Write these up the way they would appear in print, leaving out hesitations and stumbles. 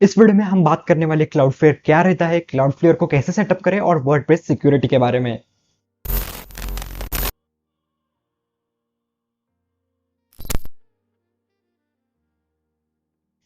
इस वीडियो में हम बात करने वाले क्लाउडफ्लेयर क्या रहता है, क्लाउडफ्लेयर को कैसे सेटअप करें और वर्डप्रेस सिक्योरिटी के बारे में।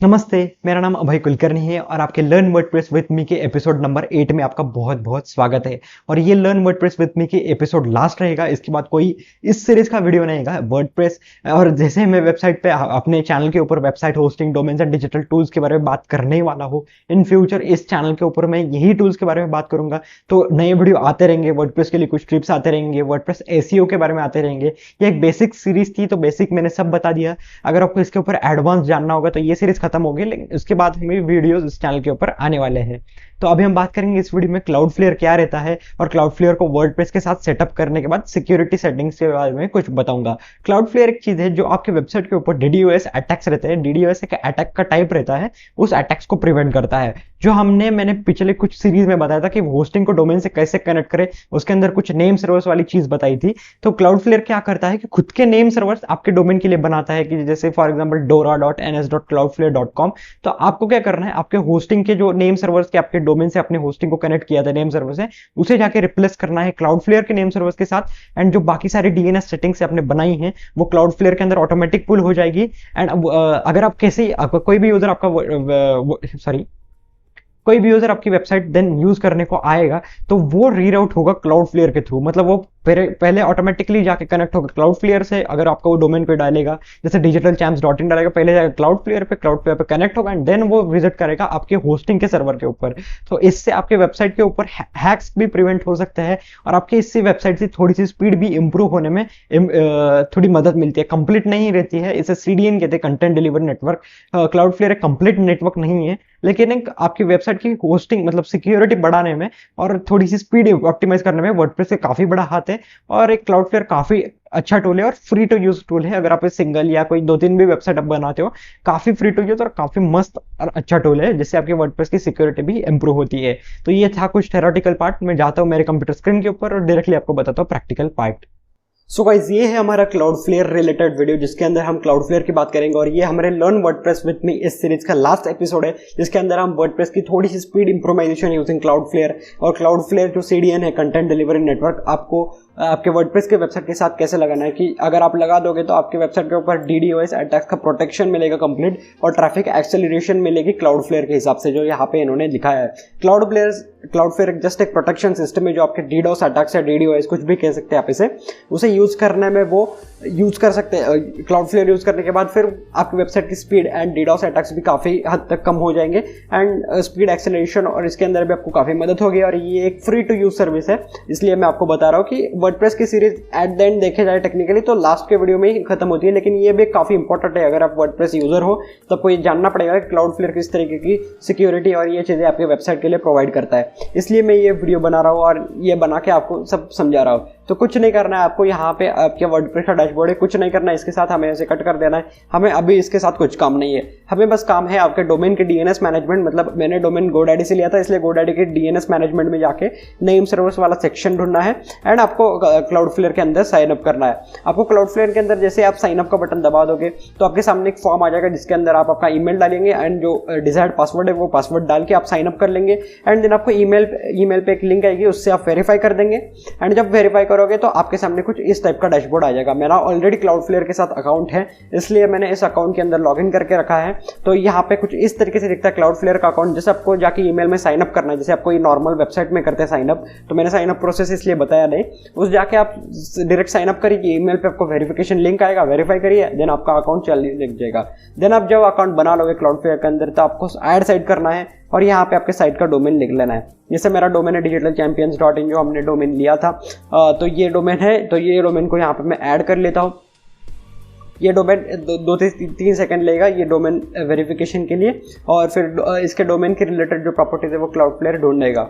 नमस्ते, मेरा नाम अभय कुलकर्णी है और आपके लर्न वर्डप्रेस विद मी के एपिसोड नंबर 8 में आपका बहुत बहुत स्वागत है। और ये लर्न वर्डप्रेस विद मी के एपिसोड लास्ट रहेगा, इसके बाद कोई इस सीरीज का वीडियो नहीं रहेगा। वर्डप्रेस और जैसे मैं वेबसाइट पे अपने चैनल के ऊपर website hosting, domains and digital tools के बारे में बात करने ही वाला हूँ। इन फ्यूचर इस चैनल के ऊपर मैं यही टूल्स के बारे में बात करूंगा, तो नए वीडियो आते रहेंगे। वर्डप्रेस के लिए कुछ टिप्स आते रहेंगे, वर्डप्रेस एसईओ के बारे में आते रहेंगे। ये एक बेसिक सीरीज थी, तो बेसिक मैंने सब बता दिया। अगर आपको इसके ऊपर एडवांस जानना होगा तो ये सीरीज खत्म होगी, लेकिन उसके बाद हमें वीडियोस इस चैनल के ऊपर आने वाले हैं। तो अभी हम बात करेंगे इस वीडियो में क्लाउडफ्लेयर क्या रहता है और क्लाउडफ्लेयर को वर्डप्रेस के साथ सेटअप करने के बाद सिक्योरिटी सेटिंग्स के बारे में कुछ बताऊंगा। क्लाउडफ्लेयर एक चीज है जो आपके वेबसाइट के ऊपर डीडीओएस अटैक्स रहते हैं। डीडीओएस एक अटैक का टाइप रहता है, उस अटैक्स को प्रिवेंट करता है। जो मैंने पिछले कुछ सीरीज में बताया था कि होस्टिंग को डोमेन से कैसे कनेक्ट करें, उसके अंदर कुछ नेम सर्वर्स वाली चीज बताई थी। तो क्लाउडफ्लेयर क्या करता है कि खुद के नेम सर्वर्स आपके डोमेन के लिए बनाता है, कि जैसे फॉर एग्जांपल dora.ns.cloudflare.com। तो आपको क्या करना है, आपके होस्टिंग के जो नेम सर्वर्स के आपके डोमेन से अपने होस्टिंग को कनेक्ट किया था नेम सर्वर से, उसे जाके रिप्लेस करना है क्लाउडफ्लेयर के नेम सर्वर्स के साथ। एंड जो बाकी सारी डीएनएस सेटिंग्स आपने बनाई हैं वो क्लाउडफ्लेयर के अंदर ऑटोमेटिक पुल हो जाएगी। एंड अगर आप कैसे कोई भी यूजर आपकी वेबसाइट देन यूज करने को आएगा तो वो रीराउट होगा क्लाउडफ्लेयर के थ्रू। मतलब वो पहले ऑटोमेटिकली जाके कनेक्ट होगा क्लाउडफ्लेयर से। अगर आपका वो डोमेन पे डालेगा, जैसे digitalchamps.in डालेगा, पहले जाएगा क्लाउडफ्लेयर पे कनेक्ट होगा एंड देन वो विजिट करेगा आपके होस्टिंग के सर्वर के ऊपर। तो इससे आपके वेबसाइट के ऊपर हैक्स भी प्रिवेंट हो सकते हैं और आपकी इससे वेबसाइट की थोड़ी सी स्पीड भी इंप्रूव होने में थोड़ी मदद मिलती है। कंप्लीट नहीं रहती है, इसे सीडीएन कहते हैं, कंटेंट डिलीवरी नेटवर्क। क्लाउडफ्लेयर एक कंप्लीट नेटवर्क नहीं है, लेकिन एक आपकी वेबसाइट की होस्टिंग मतलब सिक्योरिटी बढ़ाने में और थोड़ी सी स्पीड ऑप्टिमाइज करने में वर्डप्रेस से काफी बड़ा हाथ है। और एक क्लाउडफ्लेयर काफी अच्छा टूल है और फ्री टू यूज टूल है। अगर आप सिंगल या कोई 2-3 भी वेबसाइट आप बनाते हो, काफी फ्री टू यूज और काफी मस्त और अच्छा टूल है, जिससे आपके वर्डप्रेस की सिक्योरिटी भी इंप्रूव होती है। तो ये था कुछ थ्योरेटिकल पार्ट। मैं जाता हूं मेरे कंप्यूटर स्क्रीन के ऊपर और डायरेक्टली आपको बताता हूं प्रैक्टिकल पार्ट। सो गाइस, ये है हमारा क्लाउडफ्लेयर रिलेटेड वीडियो, जिसके अंदर हम क्लाउडफ्लेयर की बात करेंगे। और ये हमारे लर्न वर्डप्रेस विद मी इस सीरीज का लास्ट एपिसोड है, जिसके अंदर हम वर्डप्रेस की थोड़ी सी स्पीड इंप्रूवाइजेशन यूजिंग क्लाउडफ्लेयर और क्लाउडफ्लेयर जो सीडीएन है, कंटेंट डिलीवरी नेटवर्क, आपको आपके वर्डप्रेस के वेबसाइट के साथ कैसे लगाना है। कि अगर आप लगा दोगे तो आपके वेबसाइट के ऊपर डीडीओएस अटैक्स का प्रोटेक्शन मिलेगा कंप्लीट, और ट्रैफिक एक्सेलरेशन मिलेगी क्लाउडफ्लेयर के हिसाब से, जो यहाँ पे इन्होंने लिखा है। क्लाउडफ्लेयर जस्ट एक प्रोटेक्शन सिस्टम है जो आपके डीडोस अटैक्स या डीडीओएस कुछ भी कह सकते हैं आप इसे, उसे यूज करने में वो यूज कर सकते हैं। क्लाउडफ्लेयर यूज करने के बाद फिर आपकी वेबसाइट की स्पीड एंड डीडोस अटैक्स भी काफी हद तक कम हो जाएंगे एंड स्पीड एक्सेलरेशन, और इसके अंदर भी आपको काफी मदद होगी। और ये एक फ्री टू यूज सर्विस है, इसलिए मैं आपको बता रहा हूँ कि वर्डप्रेस की सीरीज एट द एंड देखे जाए टेक्निकली तो लास्ट के वीडियो में ही खत्म होती है, लेकिन ये भी काफी इंपॉर्टेंट है। अगर आप वर्डप्रेस यूजर हो तो आपको ये जानना पड़ेगा कि क्लाउडफ्लेयर किस तरीके की सिक्योरिटी और ये चीजें आपके वेबसाइट के लिए प्रोवाइड करता है। इसलिए मैं ये वीडियो बना रहा हूँ और ये बना के आपको सब समझा रहा हूँ। तो कुछ नहीं करना है आपको, यहाँ पे आपके वर्डप्रेस का डैशबोर्ड है, कुछ नहीं करना है, इसके साथ हमें ऐसे कट कर देना है। हमें अभी इसके साथ कुछ काम नहीं है, हमें बस काम है आपके डोमेन के डीएनएस मैनेजमेंट। मतलब मैंने डोमेन GoDaddy से लिया था, इसलिए GoDaddy के डीएनएस मैनेजमेंट में जाके नेम सर्वर्स वाला सेक्शन ढूंढना है एंड आपको क्लाउडफ्लेयर के अंदर साइन अप करना है। आपको क्लाउडफ्लेयर के अंदर जैसे आप साइन अप का बटन दबा दोगे तो आपके सामने एक फॉर्म आ जाएगा, जिसके अंदर आप आपका ईमेल डालेंगे एंड जो डिजायर्ड पासवर्ड है वो पासवर्ड डाल के आप साइन अप कर लेंगे। एंड देन आपको ईमेल पे एक लिंक आएगी, उससे आप वेरीफाई कर देंगे। एंड जब वेरीफाई करोगे तो आपके सामने कुछ इस टाइप का डैशबोर्ड आ जाएगा। मेरा ऑलरेडी क्लाउडफ्लेयर के साथ अकाउंट है, इसलिए मैंने इस अकाउंट के अंदर लॉगिन करके रखा है। तो यहाँ पे कुछ इस तरीके से दिखता है क्लाउडफ्लेयर का अकाउंट, जैसे आपको जाके ईमेल में साइन अप करना है, जैसे आपको ये नॉर्मल वेबसाइट में करते हैं साइन अप। तो मैंने साइन अप प्रोसेस इसलिए बताया नहीं, उस जाके आप डायरेक्ट साइन अप करिए, ईमेल पे आपको वेरिफिकेशन लिंक आएगा, वेरीफाई करिए, देन आपका अकाउंट चलने लग जाएगा। देन आप जब अकाउंट बना लोगे क्लाउडफ्लेयर के अंदर तो आपको ऐड साइट करना है और यहाँ पे आपके साइट का डोमेन लिख लेना है। जैसे मेरा डोमेन है digitalchampions.in, जो हमने डोमेन लिया था। तो ये डोमेन है, तो ये डोमेन को यहाँ पे मैं ऐड कर लेता हूँ। ये डोमेन 2-3 सेकंड लेगा ये डोमेन वेरिफिकेशन के लिए, और फिर इसके डोमेन के रिलेटेड जो प्रॉपर्टीज है वो क्लाउडफ्लेयर ढूंढेगा।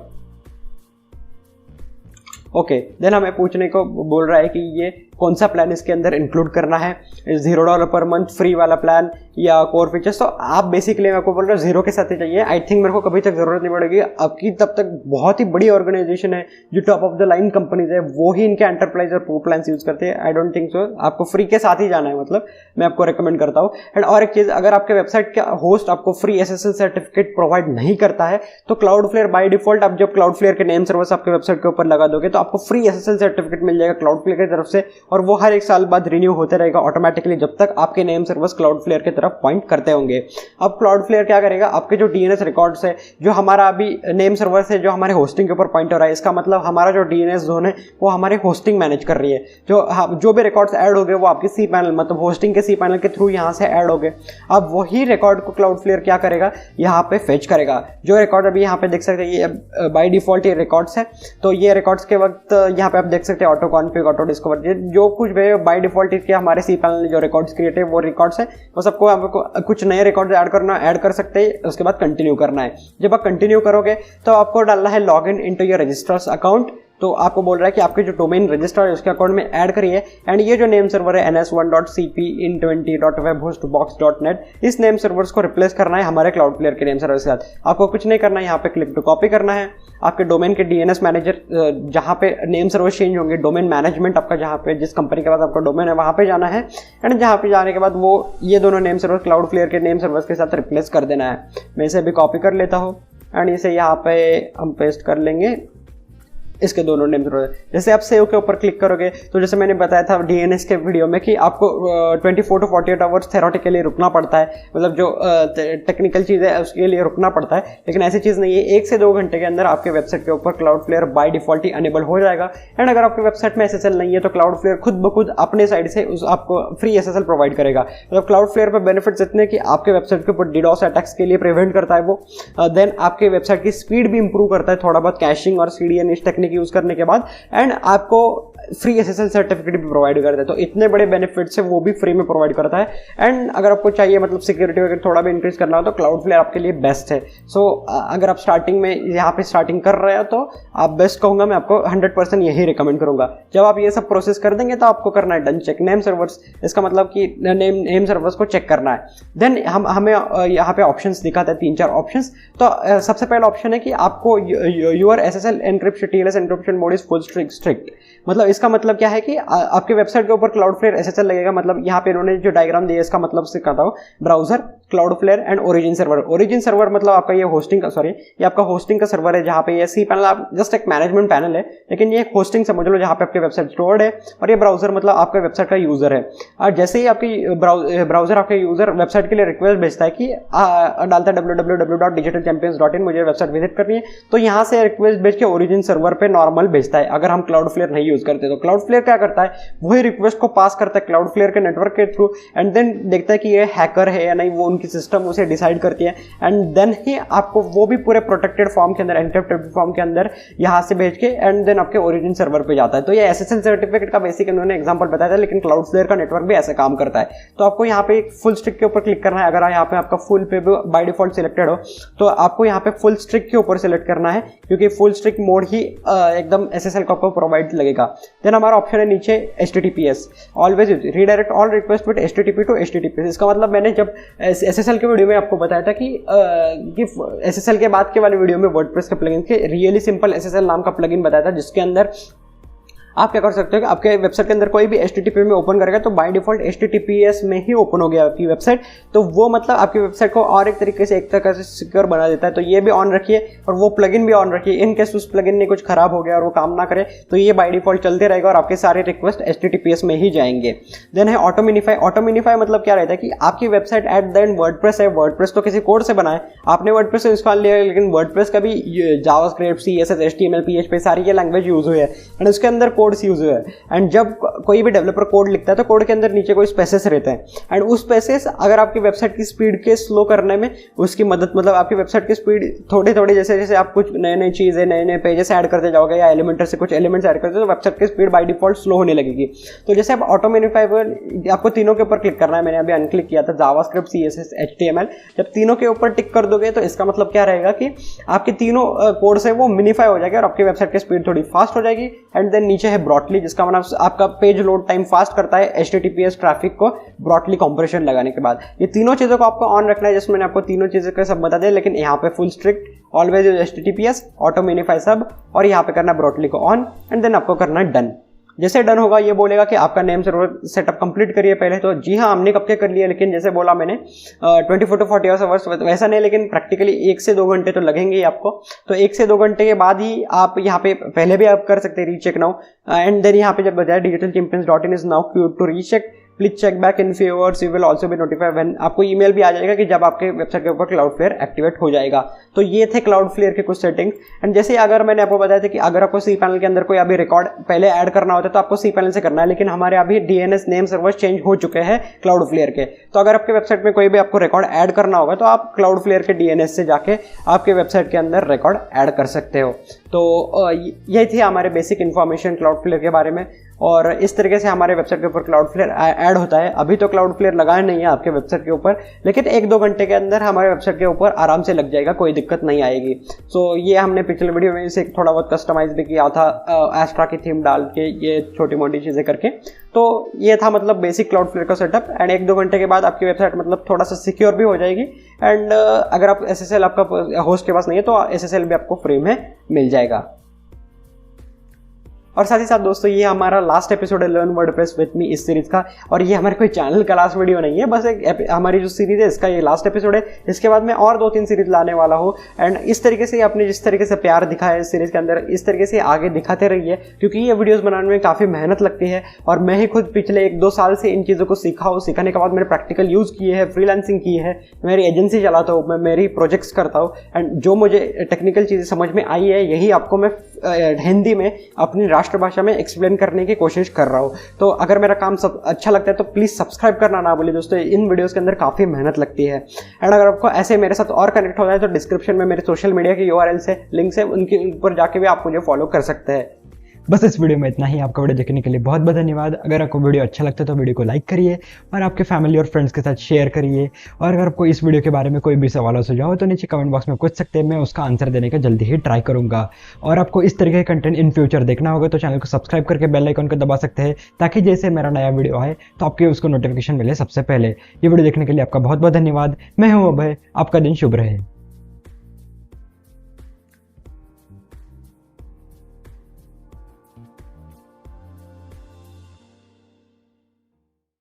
ओके, देन हमें पूछने को बोल रहा है कि ये कौन सा प्लान इसके अंदर इंक्लूड करना है, $0 पर मंथ फ्री वाला प्लान या कोर फीचर्स। तो आप बेसिकली मैं आपको बोल रहा हूँ 0 के साथ ही चाहिए। आई थिंक मेरे को कभी तक जरूरत नहीं पड़ेगी। आपकी तब तक बहुत ही बड़ी ऑर्गेनाइजेशन है, जो top of the line companies है, वो ही इनके एंटरप्राइज और प्रो प्लान यूज करते हैं। I don't think so. आपको फ्री के साथ ही जाना है, मतलब मैं आपको रिकमेंड करता हूँ। एंड और एक चीज, अगर आपके वेबसाइट का होस्ट आपको फ्री SSL सर्टिफिकेट प्रोवाइड नहीं करता है तो क्लाउडफ्लेयर बाय डिफॉल्ट, आप जब क्लाउडफ्लेयर के नेम सर्वर्स आपके वेबसाइट के ऊपर लगा दोगे तो आपको फ्री SSL सर्टिफिकेट मिल जाएगा क्लाउडफ्लेयर की तरफ से, और वो हर 1 साल बाद रिन्यू होते रहेगा ऑटोमेटिकली जब तक आपके नेम सर्वर्स क्लाउडफ्लेयर की तरफ पॉइंट करते होंगे। अब क्लाउडफ्लेयर क्या करेगा, आपके जो DNS रिकॉर्ड्स है, जो हमारा अभी नेम सर्वर्स है जो हमारे होस्टिंग के ऊपर पॉइंट हो रहा है, इसका मतलब हमारा जो DNS जोन है वो हमारे होस्टिंग मैनेज कर रही है। जो भी रिकॉर्ड्स ऐड हो गए वो आपके सी पैनल, मतलब होस्टिंग के सी पैनल के थ्रू यहाँ से ऐड हो गए। अब वही रिकॉर्ड को क्लाउडफ्लेयर क्या करेगा, यहाँ पे फेच करेगा। जो रिकॉर्ड अभी यहाँ पे देख सकते हैं, ये बाय डिफॉल्ट ये रिकॉर्ड्स है, तो ये रिकॉर्ड्स के वक्त यहाँ पे आप देख सकते हैं ऑटो कॉन्फिग, ऑटो डिस्कवर, जो कुछ भी बाय डिफॉल्ट इसके हमारे सी पैनल ने जो रिकॉर्ड्स क्रिएट है वो रिकॉर्ड्स है। बस आपको कुछ नए रिकॉर्ड ऐड कर सकते हैं, उसके बाद कंटिन्यू करना है। जब आप कंटिन्यू करोगे तो आपको डालना है log in into your registers account. तो आपको बोल रहा है कि आपके जो डोमेन रजिस्टर है उसके अकाउंट में ऐड करिए। एंड ये जो नेम सर्वर है ns1.cp in20.webhost.box.net, इस नेम सर्वर्स को रिप्लेस करना है हमारे क्लाउडफ्लेयर के नेम सर्वर के साथ। आपको कुछ नहीं करना है, यहाँ पे क्लिक टू कॉपी करना है। आपके डोमेन के DNS मैनेजर जहाँ पे नेम सर्वर चेंज होंगे, डोमेन मैनेजमेंट आपका जहाँ पे जिस कंपनी के पास आपका डोमेन है वहाँ पे जाना है। एंड जहाँ पे जाने के बाद वो ये दोनों नेम सर्वर क्लाउडफ्लेयर के नेम सर्वर्स के साथ रिप्लेस कर देना है। मैं इसे भी कॉपी कर लेता हूँ एंड इसे यहाँ पे हम पेस्ट कर लेंगे, इसके दोनों नेम सर्वर। जैसे आप सेव के ऊपर क्लिक करोगे तो जैसे मैंने बताया था DNS के वीडियो में कि आपको 24 to 48 आवर्स थेरोटिकली रुकना पड़ता है, मतलब जो टेक्निकल चीज़ है उसके लिए रुकना पड़ता है, लेकिन ऐसी चीज़ नहीं है। 1 से 2 घंटे के अंदर आपके वेबसाइट के ऊपर क्लाउडफ्लेयर बाय डिफॉल्ट ही अनेबल हो जाएगा। एंड अगर आपके वेबसाइट में SSL नहीं है तो क्लाउडफ्लेयर खुद ब खुद अपने साइड से आपको फ्री SSL प्रोवाइड करेगा। मतलब क्लाउडफ्लेयर पर बेनिफिट्स इतने कि आपके वेबसाइट के ऊपर DDoS अटैक्स के लिए प्रिवेंट करता है वो, देन आपके वेबसाइट की स्पीड भी इंप्रूव करता है थोड़ा बहुत कैशिंग और CDN इस टेक्निक यूज करने के बाद, एंड आपको फ्री SSL सर्टिफिकेट भी प्रोवाइड करता है। तो इतने बड़े बेनिफिट्स है वो भी फ्री में प्रोवाइड करता है। एंड अगर आपको चाहिए मतलब सिक्योरिटी वगैरह थोड़ा भी इंक्रीज करना हो तो क्लाउडफ्लेयर आपके लिए बेस्ट है। सो अगर आप स्टार्टिंग में यहाँ पे स्टार्टिंग कर रहे हो तो आप बेस्ट कहूँगा, मैं आपको 100% यही रिकमेंड करूँगा। जब आप ये सब प्रोसेस कर देंगे तो आपको करना है डन चेक नेम सर्वर्स। इसका मतलब कि नेम सर्वर्स को चेक करना है। देन हमें यहाँ पे ऑप्शंस दिखाते हैं 3-4 ऑप्शंस। तो सबसे पहला ऑप्शन है कि आपको your SSL encryption TLS encryption mode is full strict. मतलब इसका मतलब क्या है कि आपके वेबसाइट के ऊपर क्लाउडफ्लेयर SSL लगेगा। मतलब यहाँ पे इन्होंने जो डायग्राम दिया इसका मतलब सिखाता हूँ, browser, Cloudflare and origin server. Origin server मतलब आपका ये होस्टिंग का, सॉरी ये आपका होस्टिंग का सर्वर है, जहाँ पे ये सी पैनल आप जस्ट एक मैनेजमेंट पैनल है, लेकिन ये एक होस्टिंग समझ लो जहाँ पे आपके वेबसाइट स्टोर्ड है। और ये ब्राउजर मतलब आपका वेबसाइट का यूजर है। और जैसे ही आपकी ब्राउजर आपके यूजर वेबसाइट के लिए रिक्वेस्ट भेजता है कि डालता है www.digitalchampions.in, मुझे वेबसाइट विजिट करनी है, तो यहाँ से रिक्वेस्ट भेज के ओरिजिन सर्वर पे नॉर्मल भेजता है। अगर हम क्लाउडफ्लेयर नहीं यूज करते तो क्लाउडफ्लेयर क्या करता है, वही रिक्वेस्ट को पास करता है क्लाउडफ्लेयर के नेटवर्क के थ्रू, एंड देन देखता है कि ये हैकर है या नहीं, वो उनकी सिस्टम उसे डिसाइड करती है। एंड देन ही आपको वो भी पूरे प्रोटेक्टेड फॉर्म के अंदर, एनक्रिप्टेड फॉर्म के अंदर यहाँ से भेज के एंड देन आपके ओरिजिन सर्वर पे जाता है। तो ये SSL सर्टिफिकेट का बेसिक इन्होंने एग्जांपल बताया था, लेकिन क्लाउडफ्लेयर का नेटवर्क भी ऐसे काम करता है। तो आपको यहाँ पे फुल स्ट्रिक के ऊपर क्लिक करना है। अगर यहाँ पे आपका फुल पे बाय डिफॉल्ट सिलेक्टेड हो तो आपको यहाँ पे फुल स्ट्रिक के ऊपर सिलेक्ट करना है, क्योंकि फुल स्ट्रिक मोड ही एकदम SSL को आपको प्रोवाइड लगेगा। देन हमारा ऑप्शन है नीचे HTTPS, always redirect all request with HTTP to HTTPS। इसका मतलब मैंने जब SSL के वीडियो में आपको बताया था कि SSL के बाद के वाले वीडियो में वर्डप्रेस के प्लगइन के रियली सिंपल SSL नाम का प्लगइन बताया था, जिसके अंदर आप क्या कर सकते हो कि आपके वेबसाइट के अंदर कोई भी HTTP में ओपन करेगा तो बाय डिफॉल्ट HTTPS में ही ओपन हो गया आपकी वेबसाइट। तो वो मतलब आपकी वेबसाइट को और एक तरीके से सिक्योर बना देता है। तो ये भी ऑन रखिए और वो प्लगइन भी ऑन रखिए। इन केस उस प्लगइन ने कुछ खराब हो गया और वो काम ना करे तो ये बाय डिफॉल्ट चलते रहेगा और आपके सारे रिक्वेस्ट HTTPS में ही जाएंगे। देन है ऑटो मिनिफाई। ऑटो मिनिफाई मतलब क्या रहता है कि आपकी website at the end WordPress है, वर्डप्रेस तो किसी कोड से बना है, आपने वर्डप्रेस इंस्टॉल लिया, लेकिन वर्डप्रेस का भी जावास्क्रिप्ट, CSS, HTML, PHP सारी ये लैंग्वेज यूज हुई है एंड उसके अंदर कोड्स यूज हुए हैं। एंड जब कोई भी डेवलपर कोड लिखता है तो कोड के अंदर नीचे कोई स्पेसेस रहते हैं एंड उस स्पेसेस अगर आपकी वेबसाइट की स्पीड के स्लो करने में उसकी मदद, मतलब आपकी वेबसाइट की स्पीड थोड़ी थोड़ी जैसे जैसे आप कुछ नए नए चीज़ें, नए नए पेजेस ऐड करते जाओगे या एलिमेंटर से कुछ एलिमेंट्स ऐड करते हो तो वेबसाइट की स्पीड बाय डिफॉल्ट स्लो होने लगेगी। तो जैसे आप ऑटो मिनिफाई पर आपको तीनों के ऊपर क्लिक करना है। मैंने अभी अनक्लिक किया था, जावास्क्रिप्ट, CSS, HTML। जब तीनों के ऊपर टिक कर दोगे तो इसका मतलब क्या रहेगा कि आपके तीनों कोड से वो मिनिफाई हो जाएगा और आपकी वेबसाइट की स्पीड थोड़ी फास्ट हो जाएगी। एंड देन नीचे है हैं ब्रॉडली, जिसका मतलब आपका पेज लोड टाइम फास्ट करता है HTTPS ट्रैफिक को ब्रॉडली कंप्रेशन लगाने के बाद। ये तीनों चीज़ों को आपको ऑन रखना है, जिसमें मैंने आपको तीनों चीज़ें का सब बता दिया, लेकिन यहाँ पे full strict always HTTPS auto मिनिफाई सब, और यहाँ पे करना ब्रॉडली को ऑन एंड देन आपको करना है डन। जैसे डन होगा ये बोलेगा कि आपका नेम सर्वर सेटअप कंप्लीट करिए पहले। तो जी हाँ, हमने कब के कर लिया, लेकिन जैसे बोला मैंने 24 to 40 आवर्स वैसा नहीं, लेकिन प्रैक्टिकली 1 से 2 घंटे तो लगेंगे ही आपको। तो 1 से 2 घंटे के बाद ही आप यहाँ पे पहले भी आप कर सकते हैं रीचेक नाउ, एंड देन यहाँ पे जब बजाय digitalchampions.in is now queue to recheck, please check back in few hours, you will also be notified when. आपको ईमेल भी आ जाएगा कि जब आपके वेबसाइट के ऊपर क्लाउडफ्लेयर एक्टिवेट हो जाएगा। तो ये थे क्लाउडफ्लेयर के कुछ सेटिंग्स। एंड जैसे अगर मैंने आपको बताया था कि अगर आपको सी पैनल के अंदर कोई अभी रिकॉर्ड पहले ऐड करना होता है तो आपको सी पैनल से करना है, लेकिन हमारे अभी DNS नेम सर्वर्स चेंज हो चुके हैं क्लाउडफ्लेयर के। तो अगर आपके वेबसाइट में कोई भी आपको रिकॉर्ड ऐड करना होगा तो आप क्लाउडफ्लेयर के DNS से जाके आपके वेबसाइट के अंदर रिकॉर्ड ऐड कर सकते हो। तो यही थी हमारे बेसिक इन्फॉर्मेशन क्लाउडफ्लेयर के बारे में, और इस तरीके से हमारे वेबसाइट के ऊपर क्लाउडफ्लेयर ऐड होता है। अभी तो क्लाउडफ्लेयर लगाया नहीं है आपके वेबसाइट के ऊपर, लेकिन 1-2 घंटे के अंदर हमारे वेबसाइट के ऊपर आराम से लग जाएगा, कोई दिक्कत नहीं आएगी। सो ये हमने पिछले वीडियो में इसे थोड़ा बहुत कस्टमाइज भी किया था, एस्ट्रा की थीम डाल के, ये छोटी मोटी चीज़ें करके। तो ये था मतलब बेसिक क्लाउडफ्लेयर का सेटअप। एंड 1-2 घंटे के बाद आपकी वेबसाइट मतलब थोड़ा सा सिक्योर भी हो जाएगी। एंड अगर आप SSL आपका होस्ट के पास नहीं है तो SSL भी आपको फ्री में मिल जाएगा। और साथ ही साथ दोस्तों ये हमारा लास्ट एपिसोड है लर्न वर्डप्रेस विद मी इस सीरीज का, और ये हमारे कोई चैनल का लास्ट वीडियो नहीं है, बस एक हमारी जो सीरीज है इसका ये लास्ट एपिसोड है। इसके बाद मैं और 2-3 सीरीज लाने वाला हूँ। एंड इस तरीके से आपने जिस तरीके से प्यार दिखाया इस सीरीज के अंदर, इस तरीके से आगे दिखाते रहिए, क्योंकि ये वीडियोस बनाने में काफ़ी मेहनत लगती है। और मैं ही खुद पिछले 1-2 साल से इन चीज़ों को सीखा हूँ। सीखने के बाद मैंने प्रैक्टिकल यूज़ किए हैं, फ्रीलांसिंग की है, मेरी एजेंसी चलाता हूँ, मैं मेरी प्रोजेक्ट्स करता हूँ। एंड जो मुझे टेक्निकल चीज़ें समझ में आई है यही आपको मैं हिंदी में अपनी राष्ट्रभाषा में एक्सप्लेन करने की कोशिश कर रहा हूँ। तो अगर मेरा काम सब अच्छा लगता है तो प्लीज़ सब्सक्राइब करना ना भूलिए दोस्तों, इन वीडियोस के अंदर काफ़ी मेहनत लगती है। एंड अगर आपको ऐसे मेरे साथ और कनेक्ट होना है तो डिस्क्रिप्शन में मेरे सोशल मीडिया की URL से लिंक्स है, उनके ऊपर जाके भी आप मुझे फॉलो कर सकते हैं। बस इस वीडियो में इतना ही। आपका वीडियो देखने के लिए बहुत बहुत धन्यवाद। अगर आपको वीडियो अच्छा लगता है तो वीडियो को लाइक करिए और आपके फैमिली और फ्रेंड्स के साथ शेयर करिए। और अगर आपको इस वीडियो के बारे में कोई भी सवाल हो सुझाव हो तो नीचे कमेंट बॉक्स में पूछ सकते हैं, मैं उसका आंसर देने का जल्दी ही ट्राई करूंगा। और आपको इस तरह के कंटेंट इन फ्यूचर देखना होगा तो चैनल को सब्सक्राइब करके बेल आइकन को दबा सकते हैं, ताकि जैसे मेरा नया वीडियो आए तो आपके उसको नोटिफिकेशन मिले सबसे पहले। ये वीडियो देखने के लिए आपका बहुत बहुत धन्यवाद। मैं हूँ अभय, आपका दिन शुभ रहे।